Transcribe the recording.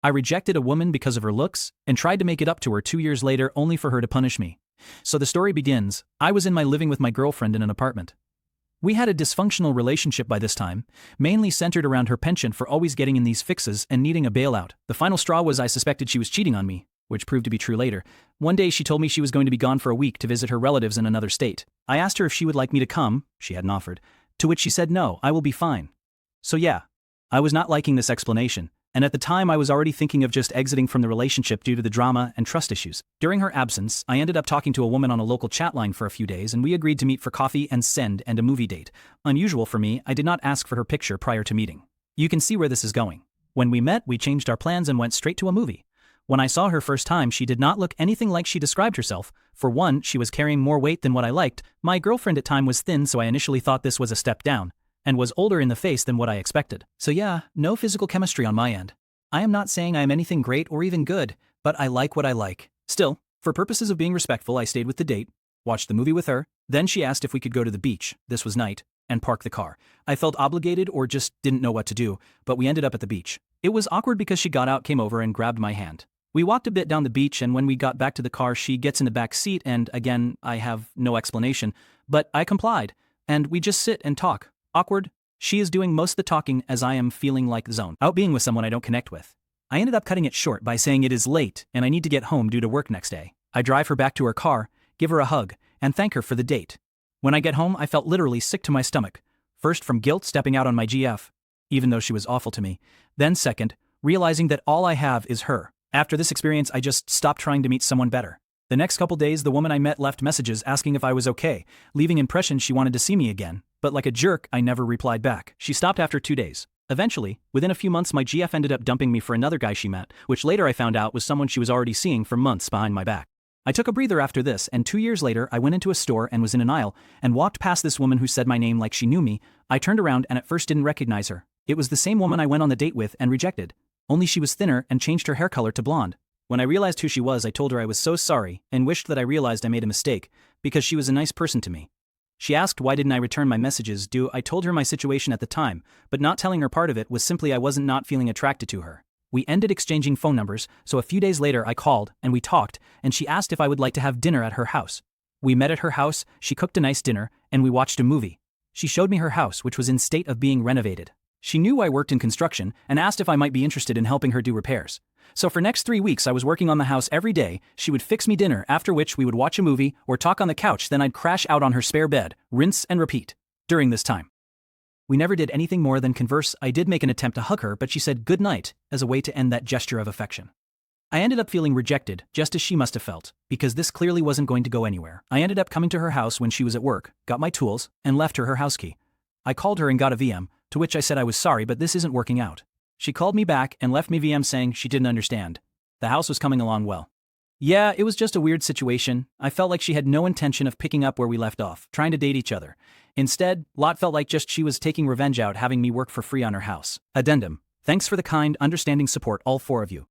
I rejected a woman because of her looks and tried to make it up to her 2 years later only for her to punish me. So the story begins. I was in my living with my girlfriend in an apartment. We had a dysfunctional relationship by this time, mainly centered around her penchant for always getting in these fixes and needing a bailout. The final straw was I suspected she was cheating on me, which proved to be true later. One day she told me she was going to be gone for a week to visit her relatives in another state. I asked her if she would like me to come, she hadn't offered, to which she said no, I will be fine. So yeah, I was not liking this explanation, and at the time I was already thinking of just exiting from the relationship due to the drama and trust issues. During her absence, I ended up talking to a woman on a local chat line for a few days and we agreed to meet for coffee and a movie date. Unusual for me, I did not ask for her picture prior to meeting. You can see where this is going. When we met, we changed our plans and went straight to a movie. When I saw her first time, she did not look anything like she described herself. For one, she was carrying more weight than what I liked. My girlfriend at time was thin, so I initially thought this was a step down, and was older in the face than what I expected. So yeah, no physical chemistry on my end. I am not saying I am anything great or even good, but I like what I like. Still, for purposes of being respectful, I stayed with the date, watched the movie with her, then she asked if we could go to the beach, this was night, and park the car. I felt obligated or just didn't know what to do, but we ended up at the beach. It was awkward because she got out, came over and grabbed my hand. We walked a bit down the beach and when we got back to the car she gets in the back seat and again, I have no explanation, but I complied, and we just sit and talk. Awkward. She is doing most of the talking as I am feeling like zoned out being with someone I don't connect with. I ended up cutting it short by saying it is late and I need to get home due to work next day. I drive her back to her car, give her a hug, and thank her for the date. When I get home I felt literally sick to my stomach. First from guilt stepping out on my GF, even though she was awful to me. Then second, realizing that all I have is her. After this experience I just stopped trying to meet someone better. The next couple days the woman I met left messages asking if I was okay, leaving impression she wanted to see me again, but like a jerk I never replied back. She stopped after 2 days. Eventually, within a few months my GF ended up dumping me for another guy she met, which later I found out was someone she was already seeing for months behind my back. I took a breather after this and 2 years later I went into a store and was in an aisle and walked past this woman who said my name like she knew me. I turned around and at first didn't recognize her. It was the same woman I went on the date with and rejected. Only she was thinner and changed her hair color to blonde. When I realized who she was I told her I was so sorry and wished that I realized I made a mistake, because she was a nice person to me. She asked why didn't I return my messages due I told her my situation at the time, but not telling her part of it was simply I wasn't not feeling attracted to her. We ended exchanging phone numbers, so a few days later I called and we talked and she asked if I would like to have dinner at her house. We met at her house, she cooked a nice dinner, and we watched a movie. She showed me her house which was in state of being renovated. She knew I worked in construction and asked if I might be interested in helping her do repairs. So for next 3 weeks I was working on the house every day. She would fix me dinner, after which we would watch a movie or talk on the couch, then I'd crash out on her spare bed, rinse and repeat. During this time, we never did anything more than converse. I did make an attempt to hug her but she said good night as a way to end that gesture of affection. I ended up feeling rejected, just as she must have felt, because this clearly wasn't going to go anywhere. I ended up coming to her house when she was at work, got my tools, and left her house key. I called her and got a VM, to which I said I was sorry but this isn't working out. She called me back and left me VM saying she didn't understand. The house was coming along well. Yeah, it was just a weird situation. I felt like she had no intention of picking up where we left off, trying to date each other. Instead, Lot felt like just she was taking revenge out having me work for free on her house. Addendum. Thanks for the kind, understanding support all 4 of you.